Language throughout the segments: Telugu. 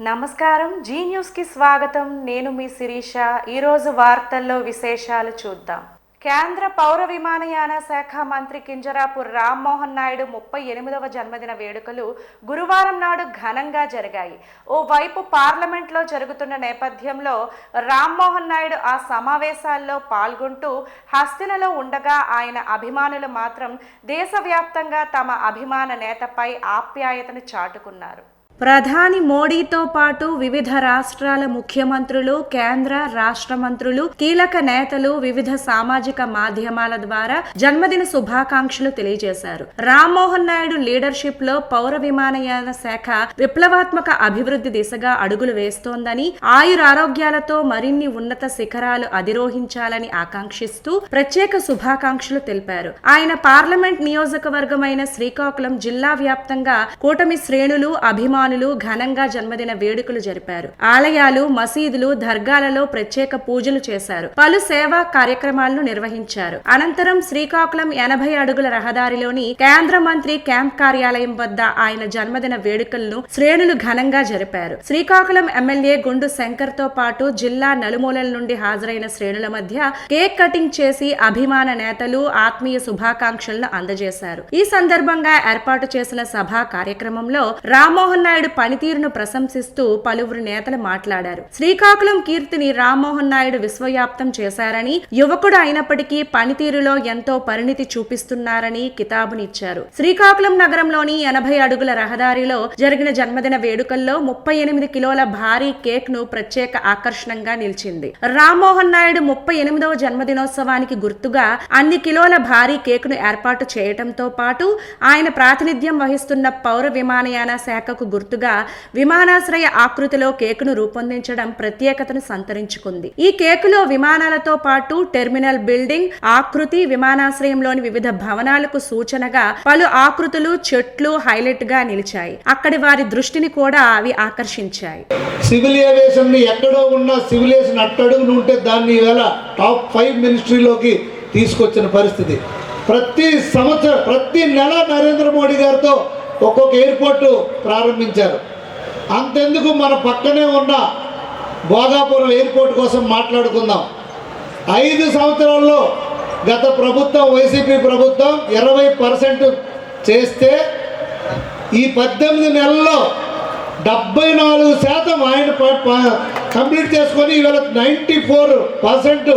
నమస్కారం, జీ న్యూస్ కి స్వాగతం. నేను మీ శిరీష. ఈరోజు వార్తల్లో విశేషాలు చూద్దాం. కేంద్ర పౌర విమానయాన శాఖ మంత్రి కింజరాపు రామ్మోహన్ నాయుడు 38వ జన్మదిన వేడుకలు గురువారం నాడు ఘనంగా జరిగాయి. ఓవైపు పార్లమెంట్లో జరుగుతున్న నేపథ్యంలో రామ్మోహన్ నాయుడు ఆ సమావేశాల్లో పాల్గొంటూ హస్తినలో ఉండగా ఆయన అభిమానులు మాత్రం దేశవ్యాప్తంగా తమ అభిమాన నేతపై ఆప్యాయతను చాటుకున్నారు. ప్రధాని మోడీతో పాటు వివిధ రాష్ట్రాల ముఖ్యమంత్రులు, కేంద్ర రాష్ట్ర మంత్రులు, కీలక నేతలు వివిధ సామాజిక మాధ్యమాల ద్వారా జన్మదిన శుభాకాంక్షలు తెలియజేశారు. రామ్మోహన్ నాయుడు లీడర్షిప్ లో పౌర విమానయాన శాఖ విప్లవాత్మక అభివృద్ధి దిశగా అడుగులు వేస్తోందని, ఆయురారోగ్యాలతో మరిన్ని ఉన్నత శిఖరాలు అధిరోహించాలని ఆకాంక్షిస్తూ ప్రత్యేక శుభాకాంక్షలు తెలిపారు. ఆయన పార్లమెంట్ నియోజకవర్గమైన శ్రీకాకుళం జిల్లా వ్యాప్తంగా కూటమి శ్రేణులు, అభిమానులు ఘనంగా జన్మదిన వేడుకలు జరిపారు. ఆలయాలు, మసీదులు, దర్గాలలో ప్రత్యేక పూజలు చేశారు. పలు సేవా కార్యక్రమాలను నిర్వహించారు. అనంతరం శ్రీకాకుళం 80 అడుగుల రహదారిలోని కేంద్ర మంత్రి క్యాంప్ కార్యాలయం వద్ద ఆయన జన్మదిన వేడుకలను శ్రేణులు ఘనంగా జరిపారు. శ్రీకాకుళం ఎమ్మెల్యే గుండు శంకర్ తో పాటు జిల్లా నలుమూలల నుండి హాజరైన శ్రేణుల మధ్య కేక్ కటింగ్ చేసి అభిమాన నేతలు ఆత్మీయ శుభాకాంక్షలను అందజేశారు. ఈ సందర్భంగా ఏర్పాటు చేసిన సభా కార్యక్రమంలో రామ్మోహన్ నాయుడు పనితీరును ప్రశంసిస్తూ పలువురు నేతలు మాట్లాడారు. శ్రీకాకుళం కీర్తిని రామ్మోహన్ నాయుడు విశ్వవ్యాప్తం చేశారని, యువకుడు అయినప్పటికీ పనితీరులో ఎంతో పరిణితి చూపిస్తున్నారని కితాబునిచ్చారు. శ్రీకాకుళం నగరంలోని 80 అడుగుల రహదారిలో జరిగిన జన్మదిన వేడుకల్లో 38 కిలోల భారీ కేక్ ను ప్రత్యేక ఆకర్షణంగా నిలిచింది. రామ్మోహన్ నాయుడు 38వ జన్మదినోత్సవానికి గుర్తుగా అన్ని కిలోల భారీ కేక్ ను ఏర్పాటు చేయటంతో పాటు ఆయన ప్రాతినిధ్యం వహిస్తున్న పౌర విమానయాన శాఖకు గుర్తుగా విమానాశ్రయ ఆకృతిలో కేకును రూపొందించడం ప్రత్యేకతను సంతరించుకుంది. ఈ కేకులో విమానాలతో పాటు టెర్మినల్ బిల్డింగ్ ఆకృతి, విమానాశ్రయంలోని వివిధ భవనాలకు సూచనగా పలు ఆకృతులు, చెట్లు హైలైట్ గా నిలిచాయి. అక్కడి వారి దృష్టిని కూడా అవి ఆకర్షించాయి. సివిల్ ఏవియేషన్ ని ఎక్కడో ఉన్న సివిల్ ఏవియేషన్ అట్టడుగున ఉంటే దాన్ని ఈవేళ టాప్ 5 మినిస్ట్రీలోకి తీసుకొచ్చిన పరిస్థితి. ప్రతి సంవత్సరం, ప్రతి నెల నరేంద్ర మోడీ గారితో ఒక్కొక్క ఎయిర్పోర్టు ప్రారంభించారు. అంతెందుకు మన పక్కనే ఉన్న భోగాపురం ఎయిర్పోర్ట్ కోసం మాట్లాడుకుందాం. 5 సంవత్సరాల్లో గత ప్రభుత్వం, వైసీపీ ప్రభుత్వం 20% చేస్తే ఈ 18 నెలల్లో 74% ఆయన కంప్లీట్ చేసుకొని ఇవాళ 94%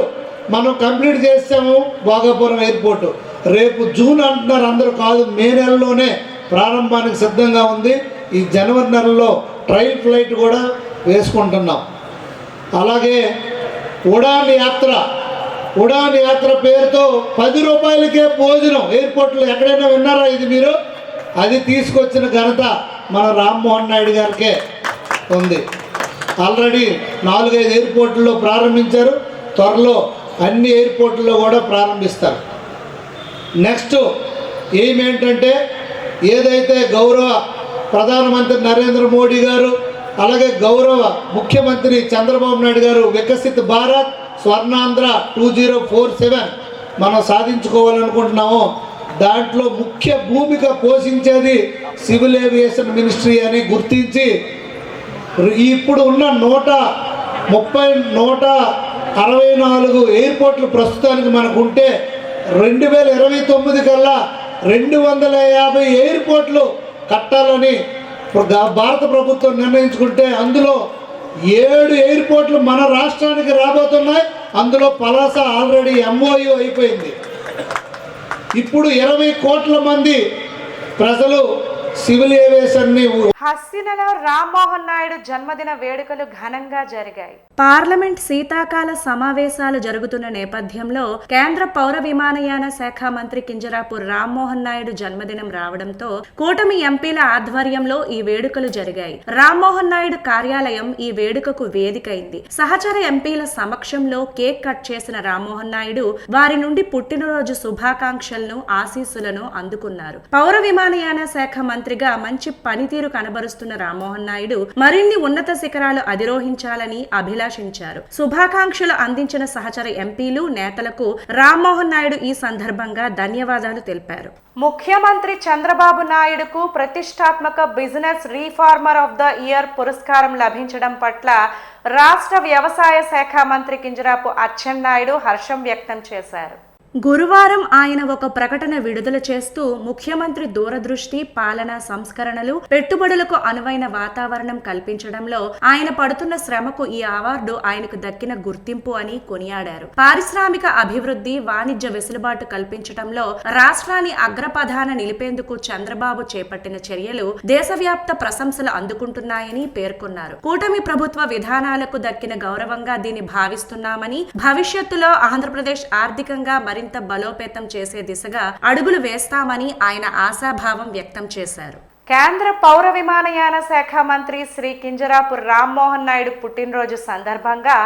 మనం కంప్లీట్ చేసాము భోగాపురం ఎయిర్పోర్టు. రేపు జూన్ అంటున్నారు అందరూ, కాదు మే నెలలోనే ప్రారంభానికి సిద్ధంగా ఉంది. ఈ జనవరి నెలలో ట్రయల్ ఫ్లైట్ కూడా వేసుకుంటున్నాం. అలాగే ఉడాన్ యాత్ర పేరుతో 10 రూపాయలకే భోజనం ఎయిర్పోర్ట్లో ఎక్కడైనా విన్నారా ఇది మీరు? అది తీసుకొచ్చిన ఘనత మన రామ్మోహన్ నాయుడు గారికే ఉంది. ఆల్రెడీ 4-5 ఎయిర్పోర్టుల్లో ప్రారంభించారు. త్వరలో అన్ని ఎయిర్పోర్టుల్లో కూడా ప్రారంభిస్తారు. నెక్స్ట్ ఏమేంటంటే, ఏదైతే గౌరవ ప్రధానమంత్రి నరేంద్ర మోడీ గారు, అలాగే గౌరవ ముఖ్యమంత్రి చంద్రబాబు నాయుడు గారు వికసిత్ భారత్ స్వర్ణాంధ్ర 2047 మనం సాధించుకోవాలనుకుంటున్నాము. దాంట్లో ముఖ్య భూమిక పోషించేది సివిల్ ఏవియేషన్ మినిస్ట్రీ అని గుర్తించి ఇప్పుడు ఉన్న 164 ఎయిర్పోర్ట్లు ప్రస్తుతానికి మనకు ఉంటే 2029 కల్లా 250 ఎయిర్పోర్ట్లు కట్టాలని భారత ప్రభుత్వం నిర్ణయించుకుంటే అందులో 7 ఎయిర్పోర్ట్లు మన రాష్ట్రానికి రాబోతున్నాయి. అందులో పలాస ఆల్రెడీ MOU అయిపోయింది. ఇప్పుడు 20 కోట్ల మంది ప్రజలు సివిల్ ఏవియేషన్ ని. హస్తినలో రామ్మోహన్ నాయుడు జన్మదిన వేడుకలు ఘనంగా జరిగాయి. పార్లమెంట్ శీతాకాల సమావేశాలు జరుగుతున్న నేపథ్యంలో కేంద్ర పౌర విమానయాన శాఖ మంత్రి కింజరాపు రామ్మోహన్ నాయుడు జన్మదినం రావడంతో కూటమి ఎంపీల ఆధ్వర్యంలో ఈ వేడుకలు జరిగాయి. రామ్మోహన్ నాయుడు కార్యాలయం ఈ వేడుకకు వేదికైంది. సహచర ఎంపీల సమక్షంలో కేక్ కట్ చేసిన రామ్మోహన్ నాయుడు వారి నుండి పుట్టినరోజు శుభాకాంక్షలను, ఆశీస్సులను అందుకున్నారు. పౌర విమానయాన శాఖ మంత్రిగా మంచి పనితీరు కనబరుస్తున్న రామ్మోహన్ నాయుడు మరిన్ని ఉన్నత శిఖరాలు అధిరోహించాలని అభిలాషించారు. శుభాకాంక్షలు అందించిన సహచర ఎంపీలు, నేతలకు రామ్మోహన్ నాయుడు ఈ సందర్భంగా ధన్యవాదాలు తెలిపారు. ముఖ్యమంత్రి చంద్రబాబు నాయుడుకు ప్రతిష్టాత్మక business reformer of the year పురస్కారం లభించడం పట్ల రాష్ట్ర వ్యవసాయ శాఖ మంత్రి కింజరాపు అచ్చెన్నాయుడు హర్షం వ్యక్తం చేశారు. గురువారం ఆయన ఒక ప్రకటన విడుదల చేస్తూ ముఖ్యమంత్రి దూరదృష్టి, పాలనా సంస్కరణలు, పెట్టుబడులకు అనువైన వాతావరణం కల్పించడంలో ఆయన పడుతున్న శ్రమకు ఈ అవార్డు ఆయనకు దక్కిన గుర్తింపు అని కొనియాడారు. పారిశ్రామిక అభివృద్ధి, వాణిజ్య వెసులుబాటు కల్పించడంలో రాష్ట్రాన్ని అగ్రపథాన నిలిపేందుకు చంద్రబాబు చేపట్టిన చర్యలు దేశవ్యాప్త ప్రశంసలు అందుకుంటున్నాయని పేర్కొన్నారు. కూటమి ప్రభుత్వ విధానాలకు దక్కిన గౌరవంగా దీన్ని భావిస్తున్నామని, భవిష్యత్తులో ఆంధ్రప్రదేశ్ ఆర్థికంగా మరింత బలోపేతం చేసే దిశగా అడుగులు వేస్తామని ఆయన ఆశాభావం వ్యక్తం చేశారు. కేంద్ర పౌర విమానయాన శాఖ మంత్రి శ్రీ కింజరాపు రామ్మోహన్ నాయుడు పుట్టినరోజు సందర్భంగా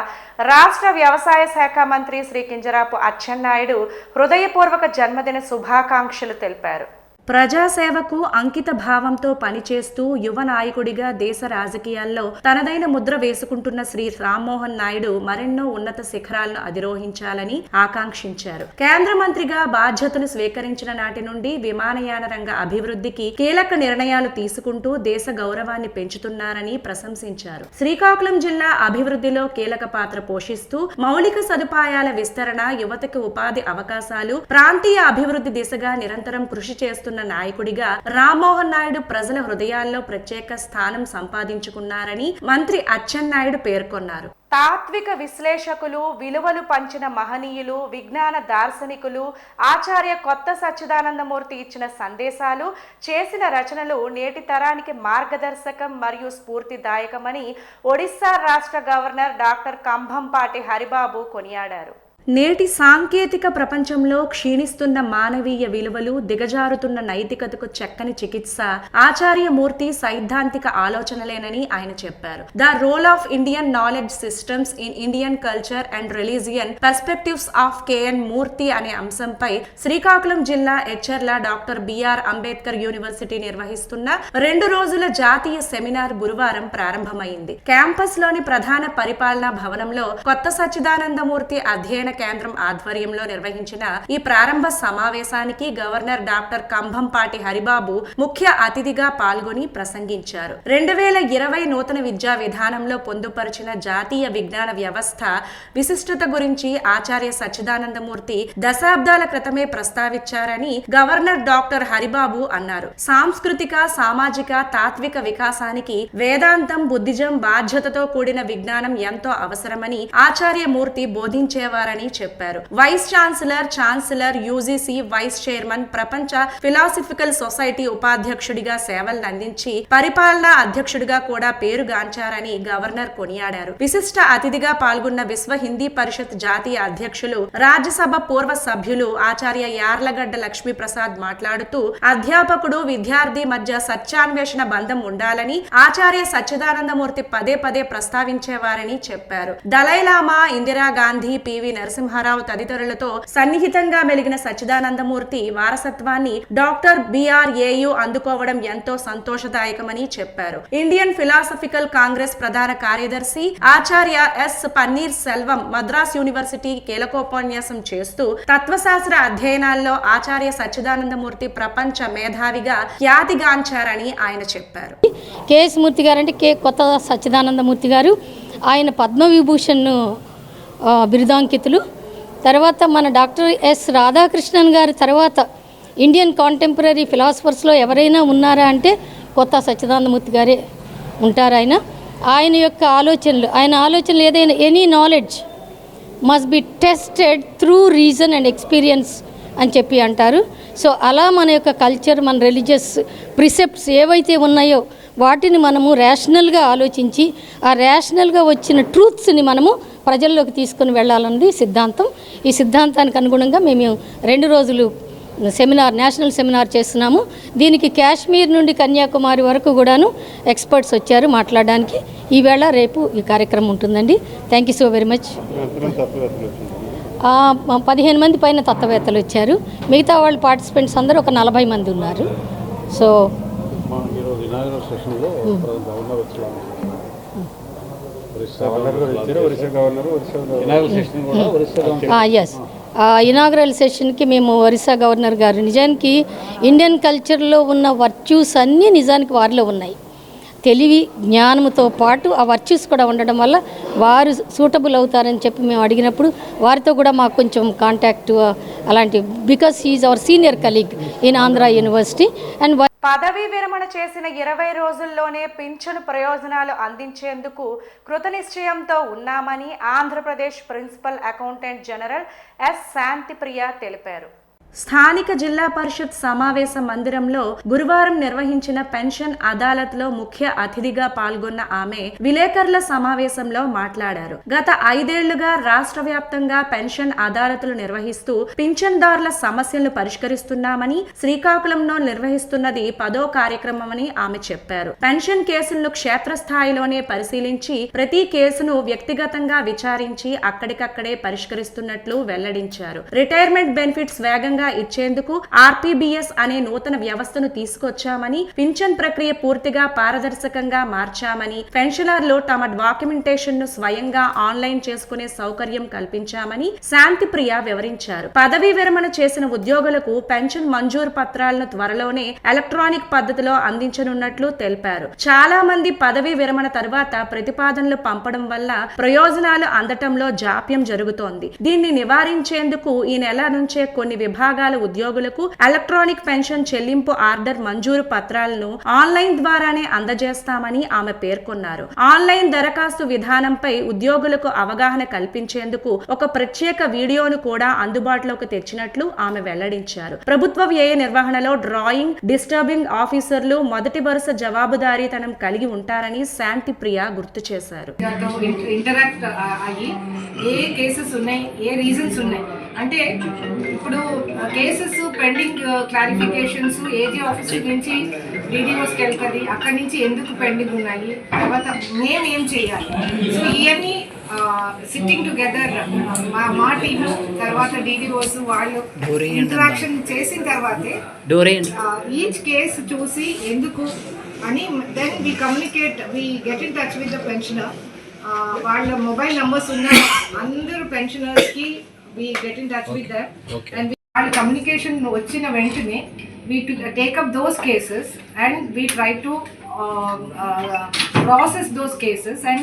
రాష్ట్ర వ్యవసాయ శాఖ మంత్రి శ్రీ కింజరాపు అచ్చెన్నాయుడు హృదయపూర్వక జన్మదిన శుభాకాంక్షలు తెలిపారు. ప్రజాసేవకు అంకిత భావంతో పనిచేస్తూ యువ నాయకుడిగా దేశ రాజకీయాల్లో తనదైన ముద్ర వేసుకుంటున్న శ్రీ రామ్మోహన్ నాయుడు మరెన్నో ఉన్నత శిఖరాలను అధిరోహించాలని ఆకాంక్షించారు. కేంద్ర మంత్రిగా బాధ్యతను స్వీకరించిన నాటి నుండి విమానయాన రంగ అభివృద్ధికి కీలక నిర్ణయాలు తీసుకుంటూ దేశ గౌరవాన్ని పెంచుతున్నారని ప్రశంసించారు. శ్రీకాకుళం జిల్లా అభివృద్ధిలో కీలక పాత్ర పోషిస్తూ మౌలిక సదుపాయాల విస్తరణ, యువతకు ఉపాధి అవకాశాలు, ప్రాంతీయ అభివృద్ధి దిశగా నిరంతరం కృషి చేస్తున్న నాయకుడిగా రామ్మోహన్ నాయుడు ప్రజల హృదయాల్లో ప్రత్యేక స్థానం సంపాదించుకున్నారని మంత్రి అచ్చెన్నాయుడు పేర్కొన్నారు. తాత్విక విశ్లేషకులు, విలువలు పంచిన మహనీయులు, విజ్ఞాన దార్శనికులు ఆచార్య కొత్త సచ్చిదానందమూర్తి ఇచ్చిన సందేశాలు, చేసిన రచనలు నేటి తరానికి మార్గదర్శకం మరియు స్ఫూర్తిదాయకమని ఒడిశా రాష్ట్ర గవర్నర్ డాక్టర్ కంభంపాటి హరిబాబు కొనియాడారు. నేటి సాంకేతిక ప్రపంచంలో క్షీణిస్తున్న మానవీయ విలువలు, దిగజారుతున్న నైతికతకు చక్కని చికిత్స ఆచార్యమూర్తి సైద్ధాంతిక ఆలోచనలేనని ఆయన చెప్పారు. The role of Indian knowledge systems in Indian culture and religion perspectives of KN Murthy అనే అంశంపై శ్రీకాకుళం జిల్లా Etcherla doctor BR Ambedkar university నిర్వహిస్తున్న 2 రోజుల జాతీయ సెమినార్ గురువారం ప్రారంభమైంది. క్యాంపస్ లోని ప్రధాన పరిపాలనా భవనంలో కొత్త సచ్చిదానందమూర్తి అధ్యయన కేంద్రం ఆధ్వర్యంలో నిర్వహించిన ఈ ప్రారంభ సమావేశానికి గవర్నర్ డాక్టర్ కంభంపాటి హరిబాబు ముఖ్య అతిథిగా పాల్గొని ప్రసంగించారు. 2020 నూతన విద్యా విధానంలో పొందుపరిచిన జాతీయ విజ్ఞాన వ్యవస్థ విశిష్టత గురించి ఆచార్య సచ్చిదానందమూర్తి దశాబ్దాల క్రితమే ప్రస్తావించారని గవర్నర్ డాక్టర్ హరిబాబు అన్నారు. సాంస్కృతిక, సామాజిక, తాత్విక వికాసానికి వేదాంతం, బుద్ధిజం, బాధ్యతతో కూడిన విజ్ఞానం ఎంతో అవసరమని ఆచార్యమూర్తి బోధించేవారని చెప్పారు. Vice chancellor, UGC vice chairman, ప్రపంచ ఫిలాసఫికల్ సొసైటీ ఉపాధ్యక్షుడిగా సేవలను అందించి పరిపాలనా అధ్యక్షుడిగా కూడా పేరుగాంచారని గవర్నర్ కొనియాడారు. విశిష్ట అతిథిగా పాల్గొన్న విశ్వ హిందీ పరిషత్ జాతీయ అధ్యక్షులు, రాజ్యసభ పూర్వ సభ్యులు ఆచార్య యార్లగడ్డ లక్ష్మీప్రసాద్ మాట్లాడుతూ అధ్యాపకుడు, విద్యార్థి మధ్య సత్యాన్వేషణ బంధం ఉండాలని ఆచార్య సచ్చిదానందమూర్తి పదే పదే ప్రస్తావించేవారని చెప్పారు. దలైలామా, ఇందిరాగాంధీ, పివి నరసింహారావు తదితరులతో సన్నిహితంగా మెలిగిన సచ్చిదానందమూర్తి వారసత్వాన్ని డాక్టర్ బిఆర్ఏయు అందుకోవడం ఎంతో సంతోషదాయకమని చెప్పారు. ఇండియన్ ఫిలాసఫికల్ కాంగ్రెస్ ప్రధాన కార్యదర్శి ఆచార్య ఎస్ పన్నీర్ సెల్వం మద్రాస్ యూనివర్సిటీ కీలకోపన్యాసం చేస్తూ తత్వశాస్త్ర అధ్యయనాల్లో ఆచార్య సచ్చిదానందమూర్తి ప్రపంచ మేధావిగా ఖ్యాతిగాంచారని ఆయన చెప్పారు. కేఎస్ మూర్తి గారు అంటే కొత్త సచ్చిదానందమూర్తి గారు, ఆయన పద్మవిభూషణ్ బిరుదాంకితులు. తర్వాత మన డాక్టర్ ఎస్ రాధాకృష్ణన్ గారి తర్వాత ఇండియన్ కాంటెంపరీ ఫిలాసఫర్స్లో ఎవరైనా ఉన్నారా అంటే కొత్త సచ్చిదానందమూర్తి గారే ఉంటారు. ఆయన యొక్క ఆలోచనలు ఏదైనా any knowledge must be tested through reason and experience అని చెప్పి అంటారు. సో అలా మన యొక్క కల్చర్, మన రిలీజియస్ ప్రిసెప్ట్స్ ఏవైతే ఉన్నాయో వాటిని మనము రేషనల్గా ఆలోచించి ఆ రేషనల్గా వచ్చిన ట్రూత్స్ని మనము ప్రజల్లోకి తీసుకుని వెళ్ళాలన్నది సిద్ధాంతం. ఈ సిద్ధాంతానికి అనుగుణంగా మేము 2 రోజులు నేషనల్ సెమినార్ చేస్తున్నాము. దీనికి కాశ్మీర్ నుండి కన్యాకుమారి వరకు కూడాను ఎక్స్పర్ట్స్ వచ్చారు మాట్లాడడానికి. ఈవేళ రేపు ఈ కార్యక్రమం ఉంటుందండి. Thank you so very much. 15 మంది పైన తత్వవేత్తలు వచ్చారు. మిగతా వాళ్ళు పార్టిసిపెంట్స్ అందరూ ఒక 40 మంది ఉన్నారు. సో ఈరోజు ఇనాగరల్ సెషన్లో గవర్నర్ వచ్చారు. ఎస్, ఇనాగరల్ సెషన్కి మేము ఒరిస్సా గవర్నర్ గారు నిజానికి ఇండియన్ కల్చర్లో ఉన్న వర్చ్యూస్ అన్నీ నిజానికి వారిలో ఉన్నాయి. తెలివి జ్ఞానంతో పాటు ఆ వర్చ్యూస్ కూడా ఉండడం వల్ల వారు సూటబుల్ అవుతారని చెప్పి మేము అడిగినప్పుడు వారితో కూడా మాకు కొంచెం కాంటాక్ట్ అలాంటి, because he's our senior colleague in Andhra university. And పదవీ విరమణ చేసిన 20 రోజుల్లోనే పింఛను ప్రయోజనాలు అందించేందుకు కృతనిశ్చయంతో ఉన్నామని Andhra Pradesh principal accountant general S Shantipriya తెలిపారు. స్థానిక జిల్లా పరిషత్ సమావేశ మందిరంలో గురువారం నిర్వహించిన పెన్షన్ అదాలత్లో ముఖ్య అతిథిగా పాల్గొన్న ఆమె విలేకరుల సమావేశంలో మాట్లాడారు. గత 5 ఏళ్లుగా రాష్ట్ర వ్యాప్తంగా పెన్షన్ అదాలతులు నిర్వహిస్తూ పింఛన్దారుల సమస్యలను పరిష్కరిస్తున్నామని, శ్రీకాకుళంలో నిర్వహిస్తున్నది 10వ కార్యక్రమమని ఆమె చెప్పారు. పెన్షన్ కేసులను క్షేత్రస్థాయిలోనే పరిశీలించి ప్రతి కేసును వ్యక్తిగతంగా విచారించి అక్కడికక్కడే పరిష్కరిస్తున్నట్లు వెల్లడించారు. రిటైర్మెంట్ బెనిఫిట్స్ వేగంగా ఇచ్చేందుకు ఆర్పీబీఎస్ అనే నూతన వ్యవస్థను తీసుకొచ్చామని, పింఛన్ ప్రక్రియ పూర్తిగా పారదర్శకంగా మార్చామని, పెన్షనర్లు తమ డాక్యుమెంటేషన్ ను స్వయంగా ఆన్లైన్ చేసుకునే సౌకర్యం కల్పించామని శాంతిప్రియ వివరించారు. పదవీ విరమణ చేసిన ఉద్యోగులకు పెన్షన్ మంజూరు పత్రాలను త్వరలోనే ఎలక్ట్రానిక్ పద్ధతిలో అందించనున్నట్లు తెలిపారు. చాలా మంది పదవీ విరమణ తర్వాత ప్రతిపాదనలు పంపడం వల్ల ప్రయోజనాలు అందటంలో జాప్యం జరుగుతోంది. దీన్ని నివారించేందుకు ఈ నెల నుంచే కొన్ని విభాగాల ఉద్యోగులకు ఎలక్ట్రానిక్ పెన్షన్ చెల్లింపు ఆర్డర్ మంజూరు పత్రాలను ఆన్లైన్ ద్వారానే అందజేస్తామని ఆమె పేర్కొన్నారు. ఆన్లైన్ దరఖాస్తు విధానంపై ఉద్యోగులకు అవగాహన కల్పించేందుకు ఒక ప్రత్యేక వీడియోను కూడా అందుబాటులోకి తెచ్చినట్లు ఆమె వెల్లడించారు. ప్రభుత్వ వ్యయ నిర్వహణలో డ్రాయింగ్, డిస్టర్బింగ్ ఆఫీసర్లు మొదటి వరుస జవాబుదారీతనం కలిగి ఉంటారని శాంతిప్రియ గుర్తు చేశారు. ఇంటరాక్ట్ అయ్యి ఏ కేసెస్ ఉన్నాయి, ఏ రీజన్స్ ఉన్నాయి అంటే ఇప్పుడు cases pending clarifications AG officer నుంచి డీడీఓస్కి వెళ్తుంది, అక్కడి నుంచి ఎందుకు పెండింగ్ ఉన్నాయి, తర్వాత మేము ఏం చేయాలి. సో ఇవన్నీ సిట్టింగ్ టుగెదర్ మా టీము తర్వాత డీడీఓస్ వాళ్ళు ఇంటరాక్షన్ చేసిన తర్వాతే ఈచ్ కేసు చూసి ఎందుకు అని then we communicate, we get in touch with the pensioner. వాళ్ళ మొబైల్ నంబర్స్ ఉన్న అందరూ పెన్షనర్స్కి we get in touch with them and our communication వచ్చిన వెంటనే we take up those cases and we try to process those cases and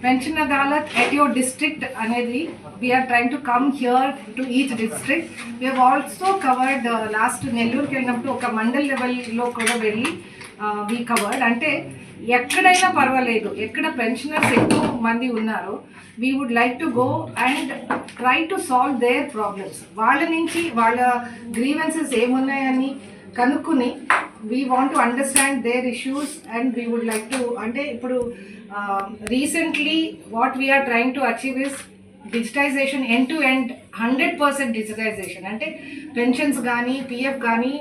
pension adalat at your district anedi we are trying to come here to each district. We have also covered last Nellore ki vellinappudu oka mandal level lo kuda velli we covered అంటే ఎక్కడైనా పర్వాలేదు, ఎక్కడ పెన్షనర్స్ ఎక్కువ మంది ఉన్నారో we would like to go and try to solve their problems. వాళ్ళ నుంచి వాళ్ళ గ్రీవెన్సెస్ ఏమున్నాయని కనుక్కుని we want to understand their issues and we would like to అంటే ఇప్పుడు recently what we are trying to achieve is digitization, end to end 100% digitization. అంటే పెన్షన్స్ కానీ పిఎఫ్ కానీ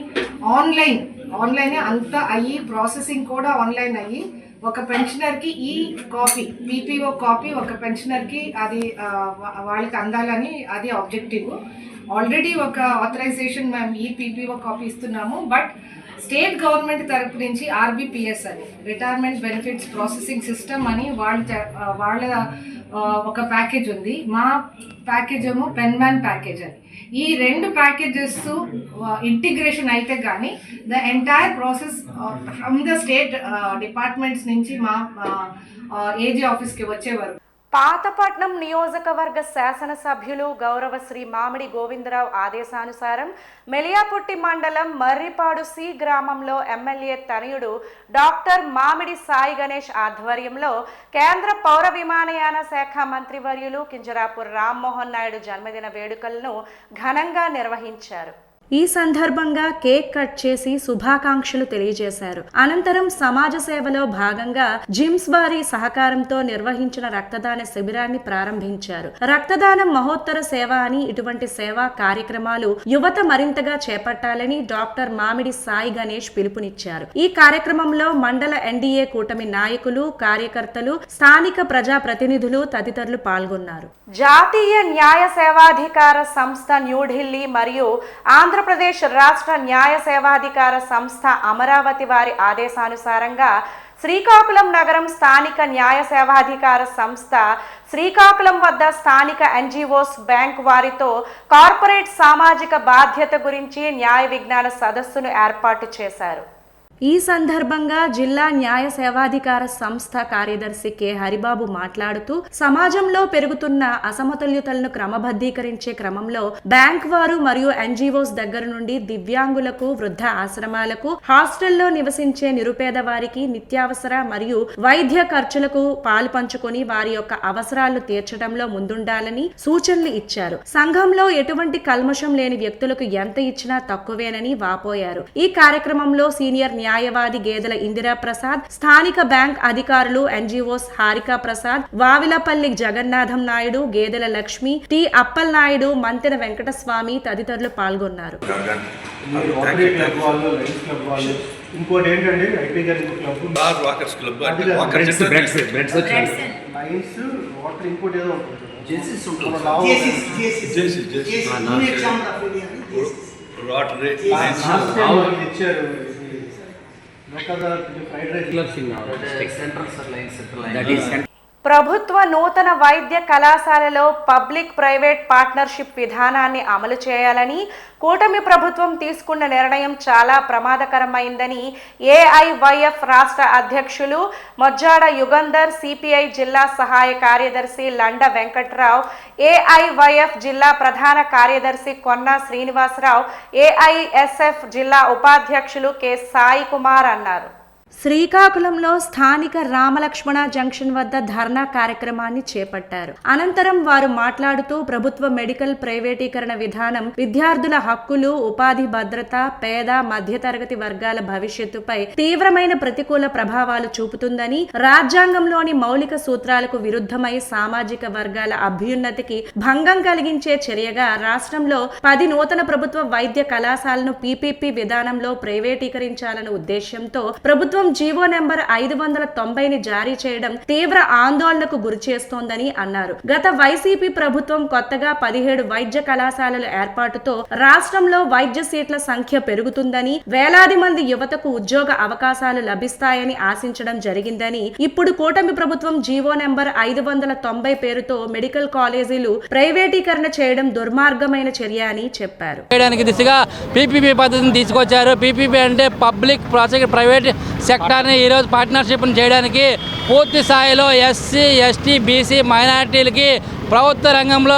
ఆన్లైనే అంతా అయ్యి ప్రాసెసింగ్ కూడా ఆన్లైన్ అయ్యి ఒక పెన్షనర్కి ఈ కాపీ పీపీఓ కాపీ ఒక పెన్షనర్కి అది వాళ్ళకి అందాలని అది ఆబ్జెక్టివ్. ఆల్రెడీ ఒక ఆథరైజేషన్ మేము ఈ పీపీఓ కాపీ ఇస్తున్నాము. బట్ స్టేట్ గవర్నమెంట్ తరపు నుంచి ఆర్బీపీఎస్ అని రిటైర్మెంట్ బెనిఫిట్స్ ప్రాసెసింగ్ సిస్టమ్ అని వాళ్ళ ఒక ప్యాకేజ్ ఉంది. మా ప్యాకేజ్ ఏమో పెన్మ్యాన్ ప్యాకేజ్ అని. ఈ 2 ప్యాకేజెస్ ఇంటిగ్రేషన్ అయితే కానీ the entire process from the state departments నుంచి మా ఏజీ ఆఫీస్కి వచ్చేవారు. పాతపట్నం నియోజకవర్గ శాసనసభ్యులు గౌరవ శ్రీ మామిడి గోవిందరావు ఆదేశానుసారం మెలియాపుట్టి మండలం మర్రిపాడు సి గ్రామంలో ఎమ్మెల్యే తనయుడు డాక్టర్ మామిడి సాయి గణేష్ ఆధ్వర్యంలో కేంద్ర పౌర విమానయాన శాఖ మంత్రివర్యులు కింజరాపు రామ్మోహన్ నాయుడు జన్మదిన వేడుకలను ఘనంగా నిర్వహించారు. ఈ సందర్భంగా కేక్ కట్ చేసి శుభాకాంక్షలు తెలియజేశారు. అనంతరం సమాజ సేవలో భాగంగా జిమ్స్ వారి సహకారంతో నిర్వహించిన రక్తదాన శిబిరాన్ని ప్రారంభించారు. రక్తదానం మహోత్తర సేవ అని ఇటువంటి సేవా కార్యక్రమాలు యువత మరింతగా చేపట్టాలని డాక్టర్ మామిడి సాయి గణేష్ పిలుపునిచ్చారు. ఈ కార్యక్రమంలో మండల ఎన్డీఏ కూటమి నాయకులు, కార్యకర్తలు, స్థానిక ప్రజా ప్రతినిధులు తదితరులు పాల్గొన్నారు. జాతీయ న్యాయ సేవాధికార సంస్థ న్యూఢిల్లీ మరియు ఆంధ్ర ఆంధ్రప్రదేశ్ రాష్ట్ర న్యాయ సేవాధికార సంస్థ అమరావతి వారి ఆదేశానుసారంగా శ్రీకాకుళం నగరం స్థానిక న్యాయ సేవాధికార సంస్థ శ్రీకాకుళం వద్ద స్థానిక ఎన్జిఓస్ బ్యాంక్ వారితో కార్పొరేట్ సామాజిక బాధ్యత గురించి న్యాయ విజ్ఞాన సదస్సును ఏర్పాటు చేశారు. ఈ సందర్భంగా జిల్లా న్యాయ సేవాధికార సంస్థ కార్యదర్శి కె హరిబాబు మాట్లాడుతూ సమాజంలో పెరుగుతున్న అసమతుల్యతలను క్రమబద్ధీకరించే క్రమంలో బ్యాంక్ వారు మరియు ఎన్జిఓస్ దగ్గర నుండి దివ్యాంగులకు, వృద్ధ ఆశ్రమాలకు, హాస్టల్లో నివసించే నిరుపేద వారికి నిత్యావసర మరియు వైద్య ఖర్చులకు పాలు పంచుకొని వారి యొక్క అవసరాలు తీర్చడంలో ముందుండాలని సూచనలు ఇచ్చారు. సంఘంలో ఎటువంటి కల్మషం లేని వ్యక్తులకు ఎంత ఇచ్చినా తక్కువేనని వాపోయారు. ఈ కార్యక్రమంలో సీనియర్ న్యాయవాది గేదెల ఇందిరా ప్రసాద్, స్థానిక బ్యాంక్ అధికారులు, ఎన్జిఓస్ హారికా ప్రసాద్, వావిలపల్లి జగన్నాథం నాయుడు, గేదెల లక్ష్మి, టి అప్పల్ నాయుడు, మంతెన వెంకటస్వామి తదితరులు పాల్గొన్నారు. ఇంకోటి ఏంటంటే ఐటీ గారి club walkers club lines water ఇంకోటి ఏదో ఇచ్చారు. ప్రభుత్వ నూతన వైద్య కళాశాలలో పబ్లిక్ ప్రైవేట్ పార్ట్నర్షిప్ విధానాన్ని అమలు చేయాలని కూటమి ప్రభుత్వం తీసుకున్న నిర్ణయం చాలా ప్రమాదకరమైందని ఏఐవైఎఫ్ రాష్ట్ర అధ్యక్షులు మొజ్జాడ యుగంధర్, సిపిఐ జిల్లా సహాయ కార్యదర్శి లండ వెంకట్రావు, ఏఐవైఎఫ్ జిల్లా ప్రధాన కార్యదర్శి కొన్నా శ్రీనివాసరావు, ఏఐఎస్ఎఫ్ జిల్లా ఉపాధ్యక్షులు కె సాయి కుమార్ అన్నారు. శ్రీకాకుళంలో స్థానిక రామలక్ష్మణ జంక్షన్ వద్ద ధర్నా కార్యక్రమాన్ని చేపట్టారు. అనంతరం వారు మాట్లాడుతూ ప్రభుత్వ మెడికల్ ప్రైవేటీకరణ విధానం విద్యార్థుల హక్కులు, ఉపాధి భద్రత, పేద మధ్యతరగతి వర్గాల భవిష్యత్తుపై తీవ్రమైన ప్రతికూల ప్రభావాలు చూపుతుందని, రాజ్యాంగంలోని మౌలిక సూత్రాలకు విరుద్ధమై సామాజిక వర్గాల అభ్యున్నతికి భంగం కలిగించే చర్యగా రాష్ట్రంలో 10 నూతన ప్రభుత్వ వైద్య కళాశాలను పీపీపీ విధానంలో ప్రైవేటీకరించాలన్న ఉద్దేశంతో ప్రభుత్వం జీవో నెంబర్ 590ని జారీ చేయడం తీవ్ర ఆందోళనకు గురి చేస్తోందని అన్నారు. గత వైసీపీ ప్రభుత్వం కొత్తగా 17 వైద్య కళాశాలల ఏర్పాటుతో రాష్ట్రంలో వైద్య సీట్ల సంఖ్య పెరుగుతుందని, వేలాది మంది యువతకు ఉద్యోగ అవకాశాలు లభిస్తాయని ఆశించడం జరిగిందని, ఇప్పుడు కూటమి ప్రభుత్వం జీవో నెంబర్ 590 పేరుతో మెడికల్ కాలేజీలు ప్రైవేటీకరణ చేయడం దుర్మార్గమైన చర్య అని చెప్పారు. దిశగా పీపీపీ పద్ధతిని తీసుకొచ్చారు. పీపీపీ అంటే పబ్లిక్ ప్రైవేట్ సెక్టార్ని ఈరోజు పార్ట్నర్షిప్ని చేయడానికి పూర్తి స్థాయిలో ఎస్సీ, ఎస్టీ, బీసీ మైనారిటీలకి ప్రభుత్వ రంగంలో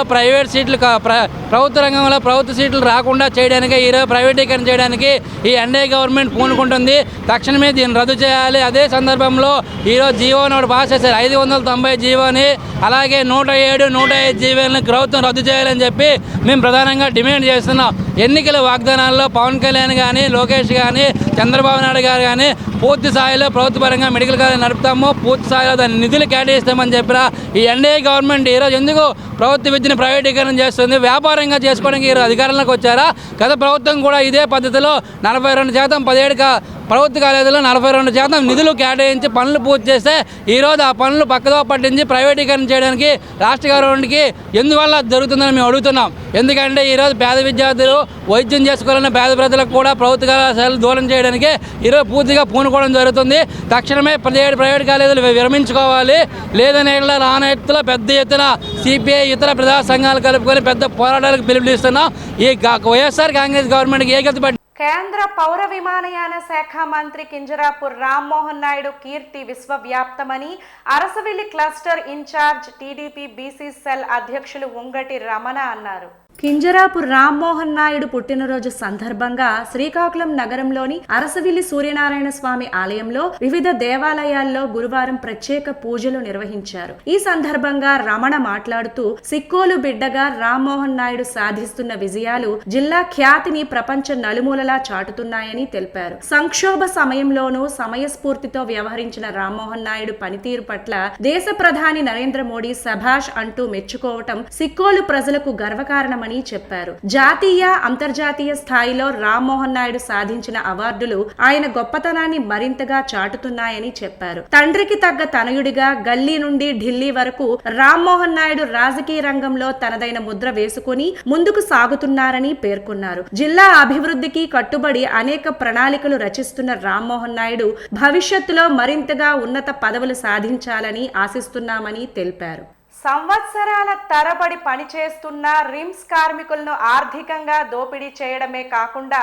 ప్రభుత్వ సీట్లు రాకుండా చేయడానికి, ఈరోజు ప్రైవేటీకరణ చేయడానికి ఈ ఎన్డీఏ గవర్నమెంట్ పూనుకుంటుంది. తక్షణమే దీన్ని రద్దు చేయాలి. అదే సందర్భంలో ఈరోజు జీవోని ఒకటి పాస్ చేశారు. 590 జీవోని, అలాగే 107, 105 జీవోలను ప్రభుత్వం రద్దు చేయాలని చెప్పి మేము ప్రధానంగా డిమాండ్ చేస్తున్నాం. ఎన్నికల వాగ్దానాల్లో పవన్ కళ్యాణ్ కానీ, లోకేష్ కానీ, చంద్రబాబు నాయుడు గారు కానీ పూర్తి స్థాయిలో ప్రభుత్వ పరంగా మెడికల్ కాలేజ్ నడుపుతాము, పూర్తి స్థాయిలో దాని నిధులు కేటాయిస్తామని చెప్పిన ఈ ఎన్డీఏ గవర్నమెంట్ ఈరోజు ఎందుకు ప్రభుత్వ విద్యను ప్రైవేటీకరణ చేస్తుంది? వ్యాపారంగా చేసుకోవడానికి ఈరోజు అధికారంలోకి వచ్చారా? గత ప్రభుత్వం కూడా ఇదే పద్ధతిలో 42%, 17 ప్రభుత్వ కాలేజీలో 42% నిధులు కేటాయించి పనులు పూర్తి చేస్తే ఈరోజు ఆ పనులు పక్కదో పట్టించి ప్రైవేటీకరణ చేయడానికి రాష్ట్ర గవర్నమెంట్కి ఎందువల్ల జరుగుతుందని మేము అడుగుతున్నాం. ఎందుకంటే ఈరోజు పేద విద్యార్థులు వైద్యం చేసుకోవాలన్న పేద ప్రజలకు కూడా ప్రభుత్వ కళాశాలలు దూరం చేయడానికి ఈరోజు పూర్తిగా పూనుకోవడం జరుగుతుంది. తక్షణమే 17 ప్రైవేట్ కాలేజీలు విరమించుకోవాలి. లేదని రానెత్తులో పెద్ద ఎత్తున సిపిఐ ఇతర ప్రజా సంఘాలు కలుపుకొని పెద్ద పోరాటాలకు పిలుపునిస్తున్నాం. ఈ వైఎస్ఆర్ కాంగ్రెస్ గవర్నమెంట్కి ఏకత కేంద్ర పౌర విమానయాన శాఖ మంత్రి కింజరాపు రామ్మోహన్ నాయుడు కీర్తి విశ్వవ్యాప్తమని Arasavilli cluster incharge TDP BC cell అధ్యక్షులు ఉంగటి రమణ అన్నారు. కింజరాపు రామ్మోహన్ నాయుడు పుట్టినరోజు సందర్భంగా శ్రీకాకుళం నగరంలోని అరసవిల్లి సూర్యనారాయణ స్వామి ఆలయంలో వివిధ దేవాలయాల్లో గురువారం ప్రత్యేక పూజలు నిర్వహించారు. ఈ సందర్భంగా రమణ మాట్లాడుతూ సిక్కోలు బిడ్డగా రామ్మోహన్ నాయుడు సాధిస్తున్న విజయాలు జిల్లా ఖ్యాతిని ప్రపంచ నలుమూలలా చాటుతున్నాయని తెలిపారు. సంక్షోభ సమయంలోనూ సమయస్ఫూర్తితో వ్యవహరించిన రామ్మోహన్ నాయుడు పనితీరు పట్ల దేశ ప్రధాని నరేంద్ర మోడీ శభాష్ అంటూ మెచ్చుకోవటం సిక్కోలు ప్రజలకు గర్వకారణమని చేస్తామని చెప్పారు. జాతీయ అంతర్జాతీయ స్థాయిలో రామ్మోహన్ నాయుడు సాధించిన అవార్డులు ఆయన గొప్పతనాన్ని మరింతగా చాటుతున్నాయని చెప్పారు. తండ్రికి తగ్గ తనయుడిగా గల్లీ నుండి ఢిల్లీ వరకు రామ్మోహన్ నాయుడు రాజకీయ రంగంలో తనదైన ముద్ర వేసుకుని ముందుకు సాగుతున్నారని పేర్కొన్నారు. జిల్లా అభివృద్ధికి కట్టుబడి అనేక ప్రణాళికలు రచిస్తున్న రామ్మోహన్ నాయుడు భవిష్యత్తులో మరింతగా ఉన్నత పదవులు సాధించాలని ఆశిస్తున్నామని తెలిపారు. సంవత్సరాల తరబడి పనిచేస్తున్న రిమ్స్ కార్మికులను ఆర్థికంగా దోపిడీ చేయడమే కాకుండా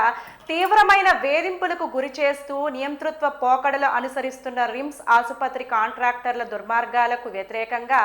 తీవ్రమైన వేధింపులకు గురి చేస్తూ నియంతృత్వ పోకడలు అనుసరిస్తున్న రిమ్స్ ఆసుపత్రి కాంట్రాక్టర్ల దుర్మార్గాలకు వ్యతిరేకంగా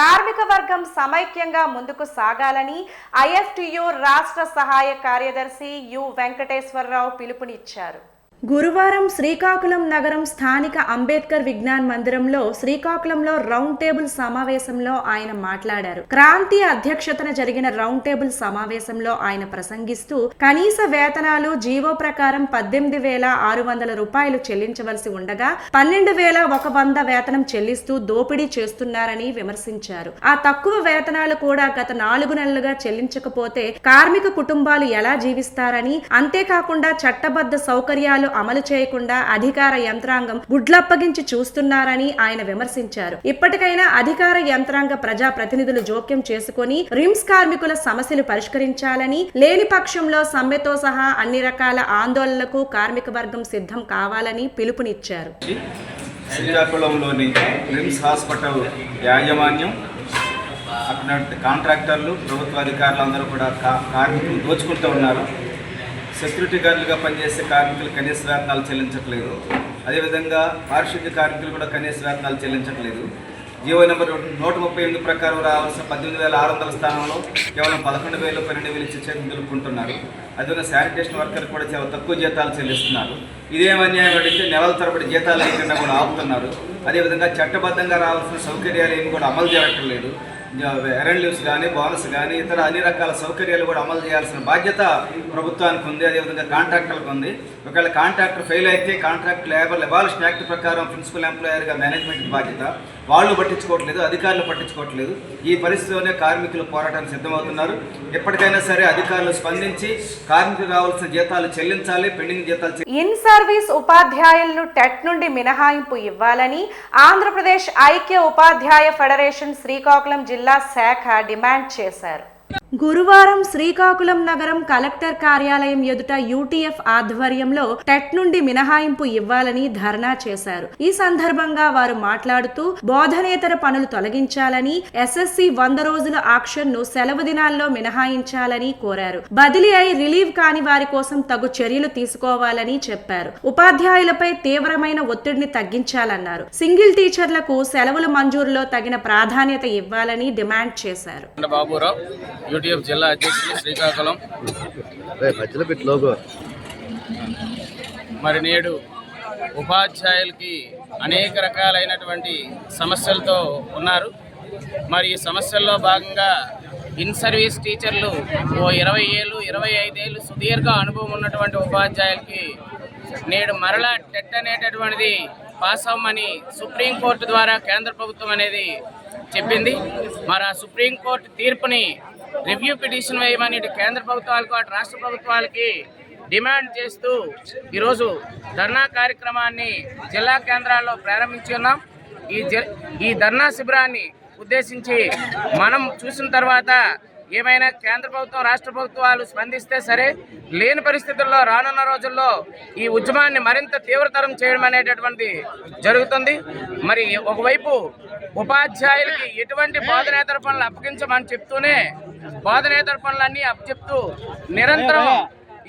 కార్మిక వర్గం సమైక్యంగా ముందుకు సాగాలని ఐఎఫ్టియు రాష్ట్ర సహాయ కార్యదర్శి యు వెంకటేశ్వరరావు పిలుపునిచ్చారు. గురువారం శ్రీకాకుళం నగరం స్థానిక అంబేద్కర్ విజ్ఞాన్ మందిరంలో శ్రీకాకుళంలో రౌండ్ టేబుల్ సమావేశంలో ఆయన మాట్లాడారు. క్రాంతి అధ్యక్షతన జరిగిన రౌండ్ టేబుల్ సమావేశంలో ఆయన ప్రసంగిస్తూ కనీస వేతనాలు జీవో ప్రకారం 18,600 రూపాయలు చెల్లించవలసి ఉండగా 12,100 వేతనం చెల్లిస్తూ దోపిడీ చేస్తున్నారని విమర్శించారు. ఆ తక్కువ వేతనాలు కూడా గత 4 నెలలుగా చెల్లించకపోతే కార్మిక కుటుంబాలు ఎలా జీవిస్తారని, అంతేకాకుండా చట్టబద్ధ సౌకర్యాలు అమలు చేయకుండా అధికార యంత్రాంగం గుడ్లప్పగించి చూస్తున్నారని ఆయన విమర్శించారు. ఇప్పటికైనా అధికార యంత్రాంగ ప్రజా ప్రతినిధులు జోక్యం చేసుకుని రిమ్స్ కార్మికుల సమస్యలు పరిష్కరించాలని, లేని పక్షంలో సమ్మెతో సహా అన్ని రకాల ఆందోళనలకు కార్మిక వర్గం సిద్ధం కావాలని పిలుపునిచ్చారు. శ్రీకాకుళంలోని రిమ్స్ హాస్పిటల్ యాజమాన్యం, అక్కడ కాంట్రాక్టర్లు, ప్రభుత్వ అధికారులు అందరూ కూడా కార్మికులు దోచుకుంటూ ఉన్నారు. సెక్యూరిటీ గార్డులుగా పనిచేసే కార్మికులు కనీస వేతనాలు చెల్లించట్లేదు. అదేవిధంగా పారిశుద్ధ్య కార్మికులు కూడా కనీస వేతనాలు చెల్లించట్లేదు. జీవో నెంబర్ 138 ప్రకారం రావాల్సిన 18,600 స్థానంలో కేవలం 11,000, 12,000 ఇచ్చే చేతులు నిలుపుకుంటున్నారు. అదేవిధంగా శానిటేషన్ వర్కర్ కూడా చాలా తక్కువ జీతాలు చెల్లిస్తున్నారు. ఇదేం అన్యాయం అడిగితే నెలల తరబడి జీతాలు లేకుండా కూడా ఆపుతున్నారు. అదేవిధంగా చట్టబద్ధంగా రావాల్సిన సౌకర్యాలు ఏమి కూడా అమలు చేయటం లేదు. ఎర్రన్ లీవ్స్ కానీ, బోనస్ కానీ, ఇతర అన్ని రకాల సౌకర్యాలు కూడా అమలు చేయాల్సిన బాధ్యత ప్రభుత్వానికి ఉంది. అదేవిధంగా కాంట్రాక్టర్లకు ఉంది. ఒకవేళ కాంట్రాక్టర్ ఫెయిల్ అయితే కాంట్రాక్ట్ లేబర్ ఎబాలిషన్ యాక్ట్ ప్రకారం ప్రిన్సిపల్ ఎంప్లాయర్గా మేనేజ్మెంట్ బాధ్యత. వాళ్ళు పట్టించుకోవట్లేదు, అధికారులు పట్టించుకోవట్లేదు. ఈ పరిస్థితిలోనే కార్మికులు పోరాటానికి సిద్ధమవుతున్నారు. ఎప్పటికైనా సరే అధికారులు స్పందించి కార్మికులు రావాల్సిన జీతాలు చెల్లించాలి. పెండింగ్ జీతాలు ఇన్ సర్వీస్ ఉపాధ్యాయులను టెట్ నుండి మినహాయింపు ఇవ్వాలని ఆంధ్రప్రదేశ్ ఐక్య ఉపాధ్యాయ ఫెడరేషన్ శ్రీకాకుళం జిల్లా శాఖ డిమాండ్ చేశారు. గురువారం శ్రీకాకుళం నగరం కలెక్టర్ కార్యాలయం ఎదుట యూటీఎఫ్ ఆధ్వర్యంలో టెట్ నుండి మినహాయింపు ఇవ్వాలని ధర్నా చేశారు. ఈ సందర్భంగా వారు మాట్లాడుతూ బోధనేతర పనులు తొలగించాలని, ఎస్ఎస్సి 100 రోజుల ఆక్షన్ ను సెలవు దినాల్లో మినహాయించాలని కోరారు. బదిలీ అయి రిలీవ్ కాని వారి కోసం తగు చర్యలు తీసుకోవాలని చెప్పారు. ఉపాధ్యాయులపై తీవ్రమైన ఒత్తిడిని తగ్గించాలన్నారు. సింగిల్ టీచర్లకు సెలవుల మంజూరులో తగిన ప్రాధాన్యత ఇవ్వాలని డిమాండ్ చేశారు. యూటీఎఫ్ జిల్లా అధ్యక్షులు శ్రీకాకుళం. మరి నేడు ఉపాధ్యాయులకి అనేక రకాలైనటువంటి సమస్యలతో ఉన్నారు. మరి ఈ సమస్యల్లో భాగంగా ఇన్ సర్వీస్ టీచర్లు 20 ఏళ్ళు 25 ఏళ్ళు సుదీర్ఘ అనుభవం ఉన్నటువంటి ఉపాధ్యాయులకి నేడు మరలా టెట్ అనేటటువంటిది పాస్ అవ్వమని సుప్రీంకోర్టు ద్వారా కేంద్ర ప్రభుత్వం అనేది చెప్పింది. మరి ఆ సుప్రీంకోర్టు తీర్పుని రివ్యూ పిటిషన్ వేయమని కేంద్ర ప్రభుత్వాలకు, అటు రాష్ట్ర ప్రభుత్వాలకి డిమాండ్ చేస్తూ ఈరోజు ధర్నా కార్యక్రమాన్ని జిల్లా కేంద్రాల్లో ప్రారంభించి ఉన్నాం. ఈ ధర్నా శిబిరాన్ని ఉద్దేశించి మనం చూసిన తర్వాత ఏమైనా కేంద్ర ప్రభుత్వం, రాష్ట్ర ప్రభుత్వాలు స్పందిస్తే సరే, లేని పరిస్థితుల్లో రానున్న రోజుల్లో ఈ ఉద్యమాన్ని మరింత తీవ్రతరం చేయడం అనేటటువంటిది జరుగుతుంది. మరి ఒకవైపు ఉపాధ్యాయులకి ఎటువంటి బోధనేతర పనులు అప్పగించమని చెప్తూనే బోధనేతర పనులన్నీ అప్పచెప్తూ నిరంతరం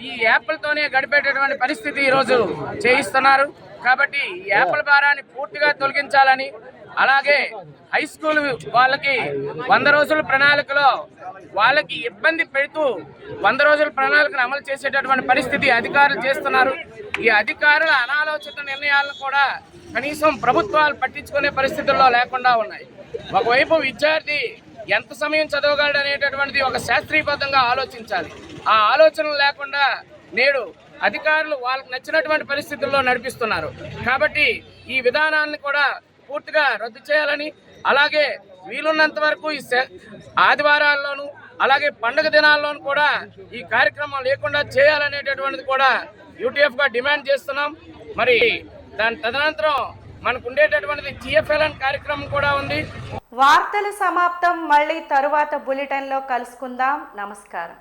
ఈ యాప్లతోనే గడిపేటటువంటి పరిస్థితి ఈరోజు చేయిస్తున్నారు. కాబట్టి ఈ యాప్ల భారాన్ని పూర్తిగా తొలగించాలని, అలాగే హై స్కూల్ వాళ్ళకి 100 రోజుల ప్రణాళికలో వాళ్ళకి ఇబ్బంది పెడుతూ 100 రోజుల ప్రణాళికను అమలు చేసేటటువంటి పరిస్థితి అధికారులు చేస్తున్నారు. ఈ అధికారుల అనాలోచిత నిర్ణయాలను కూడా కనీసం ప్రభుత్వాలు పట్టించుకునే పరిస్థితుల్లో లేకుండా ఉన్నాయి. ఒకవైపు విద్యార్థి ఎంత సమయం చదవగలడు అనేటటువంటిది ఒక శాస్త్రీయబద్ధంగా ఆలోచించాలి. ఆ ఆలోచనలు లేకుండా నేడు అధికారులు వాళ్ళకు నచ్చినటువంటి పరిస్థితుల్లో నడిపిస్తున్నారు. కాబట్టి ఈ విధానాన్ని కూడా పూర్తిగా రద్దు చేయాలని, అలాగే వీలున్నంత వరకు ఈ ఆదివారాల్లోనూ అలాగే పండుగ దినాల్లో కూడా ఈ కార్యక్రమం లేకుండా చేయాలనేటటువంటిది కూడా యూటీఎఫ్గా డిమాండ్ చేస్తున్నాం. మరి దాని తదనంతరం మనకు ఉండేటటువంటిది జిఎఫ్ఎల్ఎన్ కార్యక్రమం కూడా ఉంది. వార్తలు సమాప్తం. మళ్ళీ తరువాత బులెటిన్లో కలుసుకుందాం. నమస్కారం.